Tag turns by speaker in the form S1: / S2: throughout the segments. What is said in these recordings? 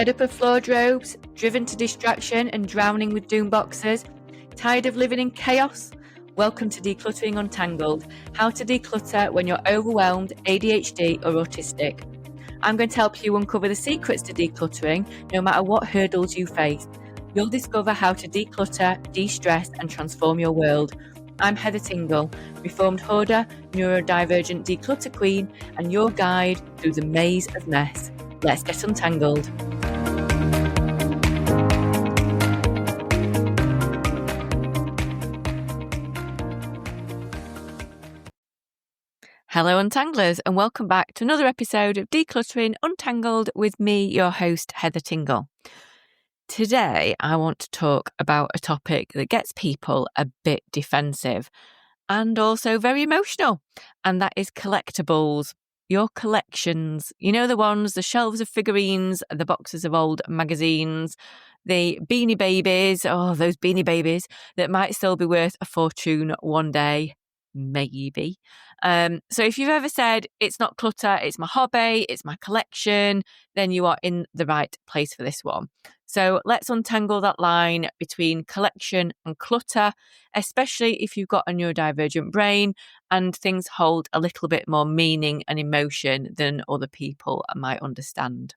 S1: Fed up of floor robes, driven to distraction and drowning with doom boxes? Tired of living in chaos? Welcome to Decluttering Untangled, how to declutter when you're overwhelmed, ADHD or autistic. I'm going to help you uncover the secrets to decluttering, no matter what hurdles you face. You'll discover how to declutter, de-stress and transform your world. I'm Heather Tingle, reformed hoarder, neurodivergent declutter queen, and your guide through the maze of mess. Let's get untangled. Hello Untanglers, and welcome back to another episode of Decluttering Untangled with me, your host, Heather Tingle. Today, I want to talk about a topic that gets people a bit defensive and also very emotional, and that is collectables. Your collections, you know, the shelves of figurines, the boxes of old magazines, the Beanie Babies, those Beanie Babies that might still be worth a fortune one day. Maybe. So if you've ever said it's not clutter, it's my hobby, it's my collection, then you are in the right place for this one. So let's untangle that line between collection and clutter, especially if you've got a neurodivergent brain and things hold a little bit more meaning and emotion than other people might understand.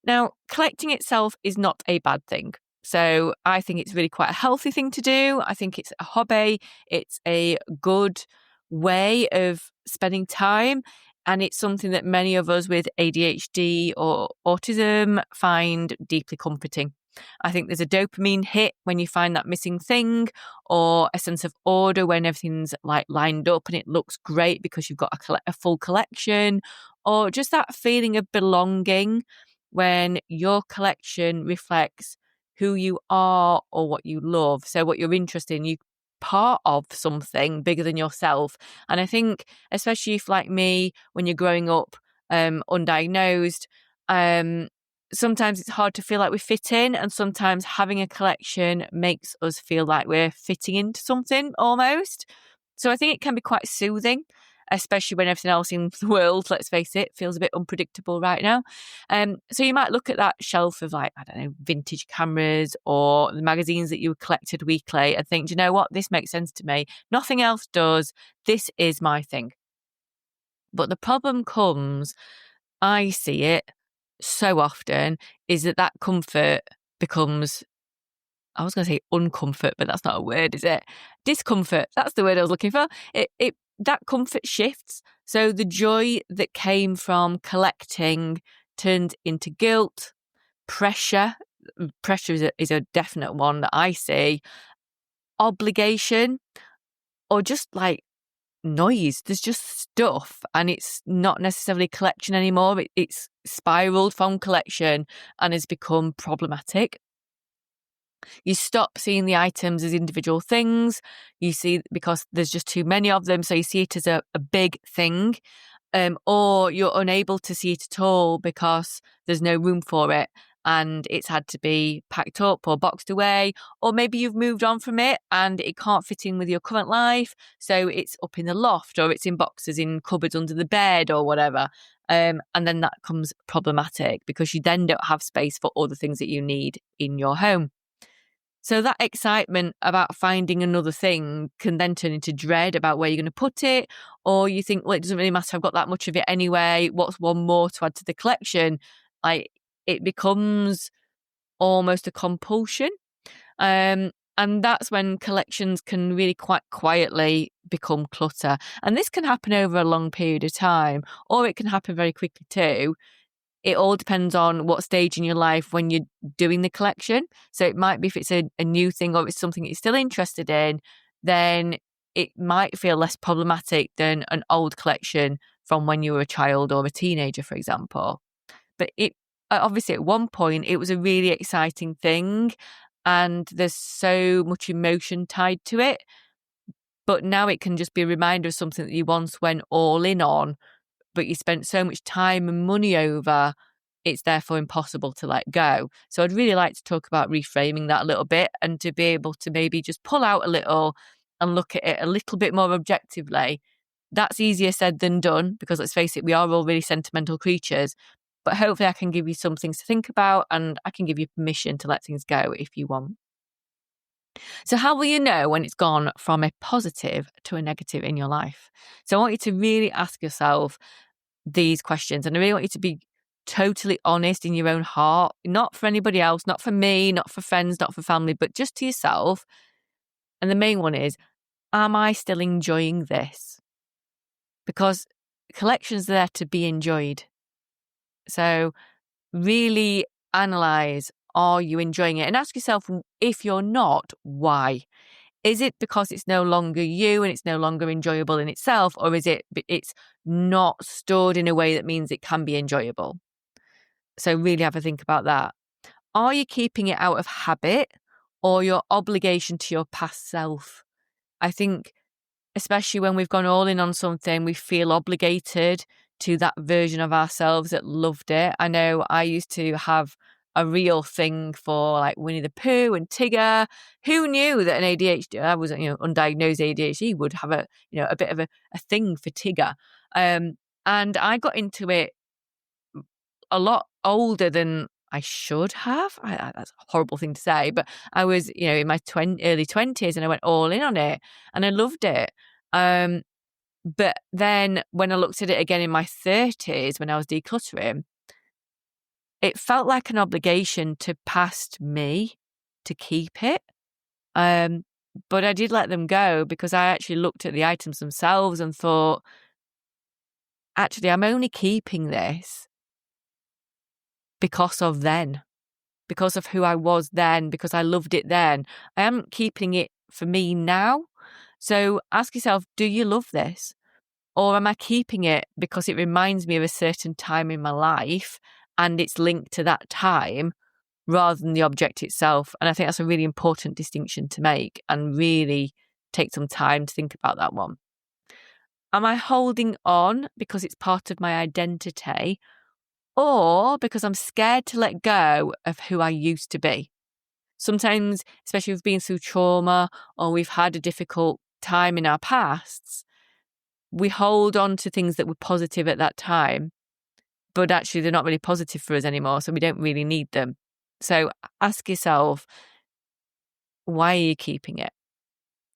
S1: Now, collecting itself is not a bad thing. So I think it's really quite a healthy thing to do. I think it's a hobby. It's a good way of spending time. And it's something that many of us with ADHD or autism find deeply comforting. I think there's a dopamine hit when you find that missing thing, or a sense of order when everything's like lined up and it looks great because you've got a full collection, or just that feeling of belonging when your collection reflects who you are or what you love. So what you're interested in, you're part of something bigger than yourself. And I think, especially if like me, when you're growing up undiagnosed, sometimes it's hard to feel like we fit in, and sometimes having a collection makes us feel like we're fitting into something almost. So I think it can be quite soothing, especially when everything else in the world, let's face it, feels a bit unpredictable right now. So you might look at that shelf of vintage cameras or the magazines that you collected weekly and think, do you know what? This makes sense to me. Nothing else does. This is my thing. But the problem comes, I see it so often, is that comfort becomes, I was going to say uncomfort, but that's not a word, is it? Discomfort. That's the word I was looking for. That comfort shifts. So the joy that came from collecting turned into guilt, pressure. Pressure is a definite one that I see. Obligation, or just like noise. There's just stuff, and it's not necessarily collection anymore. It's spiraled from collection and has become problematic. You stop seeing the items as individual things. You see, because there's just too many of them, so you see it as a big thing, or you're unable to see it at all because there's no room for it and it's had to be packed up or boxed away, or maybe you've moved on from it and it can't fit in with your current life, so it's up in the loft or it's in boxes in cupboards under the bed or whatever. And then that becomes problematic because you then don't have space for all the things that you need in your home. So that excitement about finding another thing can then turn into dread about where you're going to put it, or you think, well, it doesn't really matter, I've got that much of it anyway, what's one more to add to the collection? It becomes almost a compulsion. And that's when collections can really quite quietly become clutter. And this can happen over a long period of time, or it can happen very quickly too. It all depends on what stage in your life when you're doing the collection. So it might be if it's a new thing or it's something you're still interested in, then it might feel less problematic than an old collection from when you were a child or a teenager, for example. But it obviously at one point it was a really exciting thing and there's so much emotion tied to it. But now it can just be a reminder of something that you once went all in on, but you spent so much time and money over, it's therefore impossible to let go. So I'd really like to talk about reframing that a little bit and to be able to maybe just pull out a little and look at it a little bit more objectively. That's easier said than done because let's face it, we are all really sentimental creatures. But hopefully I can give you some things to think about, and I can give you permission to let things go if you want. So how will you know when it's gone from a positive to a negative in your life? So I want you to really ask yourself these questions, and I really want you to be totally honest in your own heart, not for anybody else, not for me, not for friends, not for family, but just to yourself. And the main one is, am I still enjoying this? Because collections are there to be enjoyed. So really analyze, are you enjoying it? And ask yourself, if you're not, why? Is it because it's no longer you and it's no longer enjoyable in itself, or is it's not stored in a way that means it can be enjoyable? So really have a think about that. Are you keeping it out of habit or your obligation to your past self? I think especially when we've gone all in on something, we feel obligated to that version of ourselves that loved it. I know I used to have a real thing for like Winnie the Pooh and Tigger. Who knew that an ADHD, I was, undiagnosed ADHD would have a bit of a thing for Tigger. And I got into it a lot older than I should have. That's a horrible thing to say, but I was, in my early 20s, and I went all in on it and I loved it. But then when I looked at it again in my 30s, when I was decluttering, it felt like an obligation to past me to keep it. But I did let them go because I actually looked at the items themselves and thought, actually, I'm only keeping this because of then, because of who I was then, because I loved it then. I am keeping it for me now. So ask yourself, do you love this? Or am I keeping it because it reminds me of a certain time in my life and it's linked to that time rather than the object itself? And I think that's a really important distinction to make, and really take some time to think about that one. Am I holding on because it's part of my identity, or because I'm scared to let go of who I used to be? Sometimes, especially if we've been through trauma or we've had a difficult time in our pasts, we hold on to things that were positive at that time, but actually they're not really positive for us anymore, so we don't really need them. So ask yourself, why are you keeping it?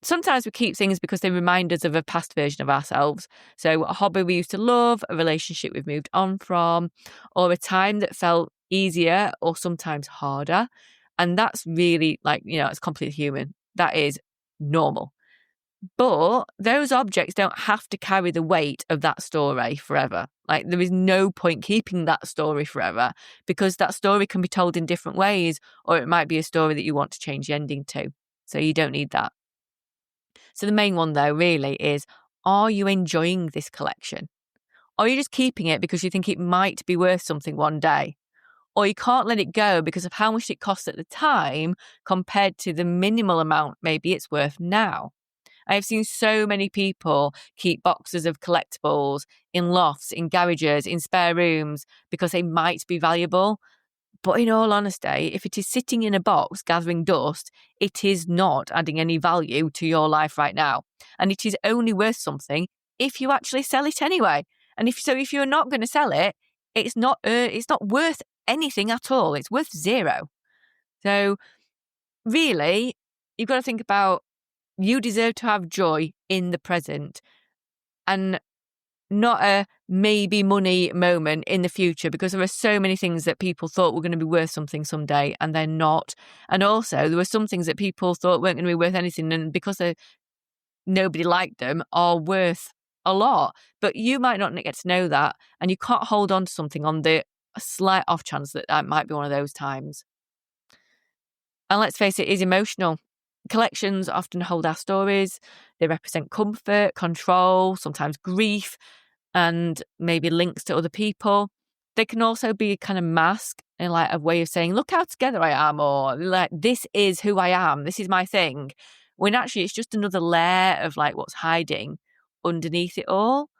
S1: Sometimes we keep things because they remind us of a past version of ourselves. So a hobby we used to love, a relationship we've moved on from, or a time that felt easier or sometimes harder. And that's really it's completely human. That is normal. But those objects don't have to carry the weight of that story forever. Like, there is no point keeping that story forever, because that story can be told in different ways, or it might be a story that you want to change the ending to. So you don't need that. So the main one, though, really is, are you enjoying this collection? Or are you just keeping it because you think it might be worth something one day? Or you can't let it go because of how much it costs at the time compared to the minimal amount maybe it's worth now? I've seen so many people keep boxes of collectibles in lofts, in garages, in spare rooms because they might be valuable. But in all honesty, if it is sitting in a box gathering dust, it is not adding any value to your life right now. And it is only worth something if you actually sell it anyway. And if you're not going to sell it, it's not worth anything at all. It's worth zero. So really, you've got to think about, you deserve to have joy in the present and not a maybe money moment in the future, because there are so many things that people thought were going to be worth something someday and they're not. And also there were some things that people thought weren't going to be worth anything, and because nobody liked them, are worth a lot. But you might not get to know that, and you can't hold on to something on the slight off chance that might be one of those times. And let's face it is emotional. Collections often hold our stories. They represent comfort, control, sometimes grief, and maybe links to other people. They can also be a kind of mask and like a way of saying, look how together I am, or like, this is who I am, this is my thing. When actually it's just another layer of like what's hiding underneath it all.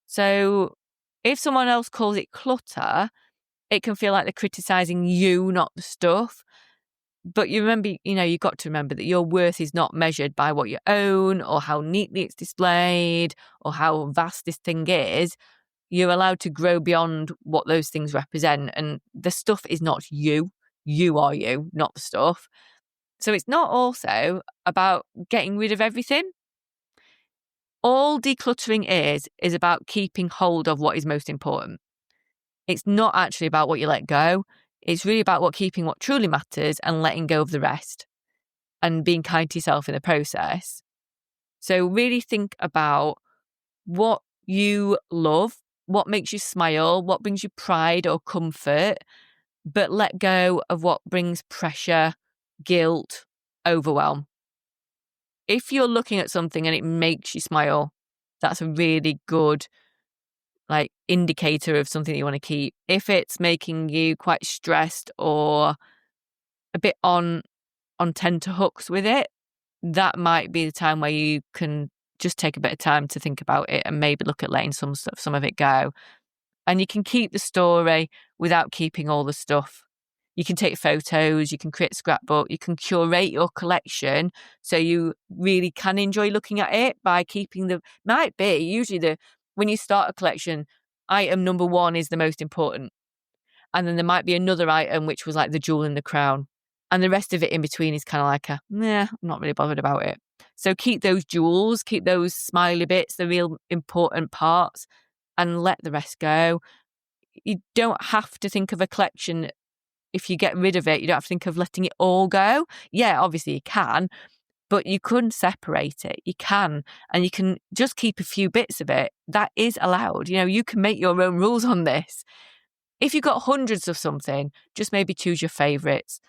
S1: So if someone else calls it clutter, it can feel like they're criticizing you, not the stuff. But you remember, you've got to remember that your worth is not measured by what you own or how neatly it's displayed or how vast this thing is. You're allowed to grow beyond what those things represent. And the stuff is not you. You are you, not the stuff. So it's not also about getting rid of everything. All decluttering is about keeping hold of what is most important. It's not actually about what you let go. It's really about keeping what truly matters and letting go of the rest and being kind to yourself in the process. So really think about what you love, what makes you smile, what brings you pride or comfort, but let go of what brings pressure, guilt, overwhelm. If you're looking at something and it makes you smile, that's a really good indicator of something that you want to keep. If it's making you quite stressed or a bit on tenterhooks with it, that might be the time where you can just take a bit of time to think about it and maybe look at letting some of it go. And you can keep the story without keeping all the stuff. You can take photos, you can create a scrapbook, you can curate your collection so you really can enjoy looking at it by keeping when you start a collection, item number 1 is the most important. And then there might be another item which was like the jewel in the crown. And the rest of it in between is kind of like I'm not really bothered about it. So keep those jewels, keep those smiley bits, the real important parts, and let the rest go. You don't have to think of a collection. If you get rid of it, you don't have to think of letting it all go. Yeah, obviously you can, but you couldn't separate it. You can, and you can just keep a few bits of it. That is allowed. You can make your own rules on this. If you've got hundreds of something, just maybe choose your favourites.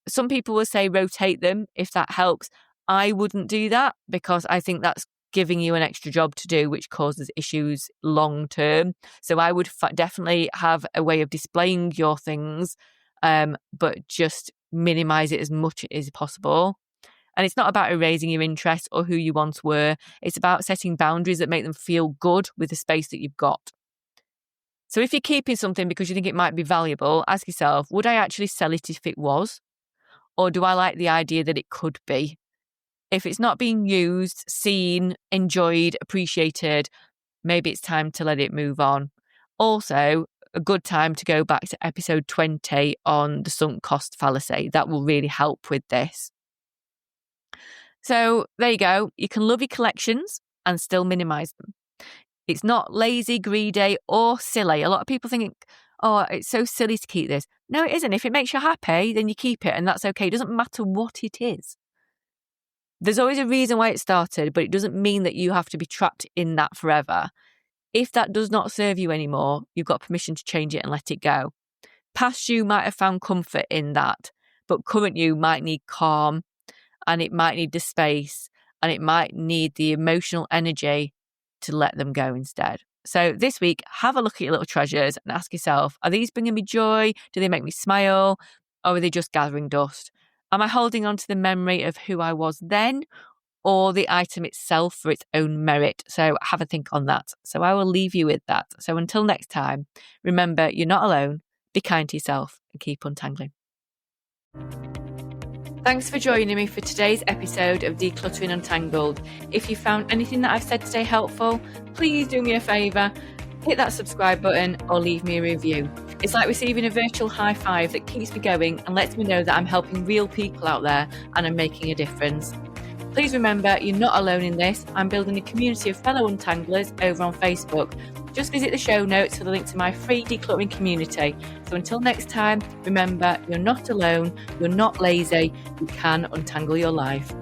S1: Some people will say rotate them if that helps. I wouldn't do that because I think that's giving you an extra job to do, which causes issues long term. So I would definitely have a way of displaying your things, but just minimize it as much as possible. And it's not about erasing your interests or who you once were. It's about setting boundaries that make them feel good with the space that you've got. So if you're keeping something because you think it might be valuable, ask yourself, would I actually sell it if it was? Or do I like the idea that it could be? If it's not being used, seen, enjoyed, appreciated, maybe it's time to let it move on. Also, a good time to go back to episode 20 on the sunk cost fallacy. That will really help with this. So there you go. You can love your collections and still minimize them. It's not lazy, greedy, or silly. A lot of people think, oh, it's so silly to keep this. No, it isn't. If it makes you happy, then you keep it, and that's okay. It doesn't matter what it is. There's always a reason why it started, but it doesn't mean that you have to be trapped in that forever. If that does not serve you anymore, you've got permission to change it and let it go. Past you might have found comfort in that, but current you might need calm, and it might need the space, and it might need the emotional energy to let them go instead. So this week, have a look at your little treasures and ask yourself, are these bringing me joy? Do they make me smile? Or are they just gathering dust? Am I holding on to the memory of who I was then, or the item itself for its own merit? So have a think on that. So I will leave you with that. So until next time, remember, you're not alone. Be kind to yourself and keep untangling. Thanks for joining me for today's episode of Decluttering Untangled. If you found anything that I've said today helpful, please do me a favour, hit that subscribe button or leave me a review. It's like receiving a virtual high five that keeps me going and lets me know that I'm helping real people out there and I'm making a difference. Please remember, you're not alone in this. I'm building a community of fellow untanglers over on Facebook. Just visit the show notes for the link to my free decluttering community. So until next time, remember, you're not alone, you're not lazy, you can untangle your life.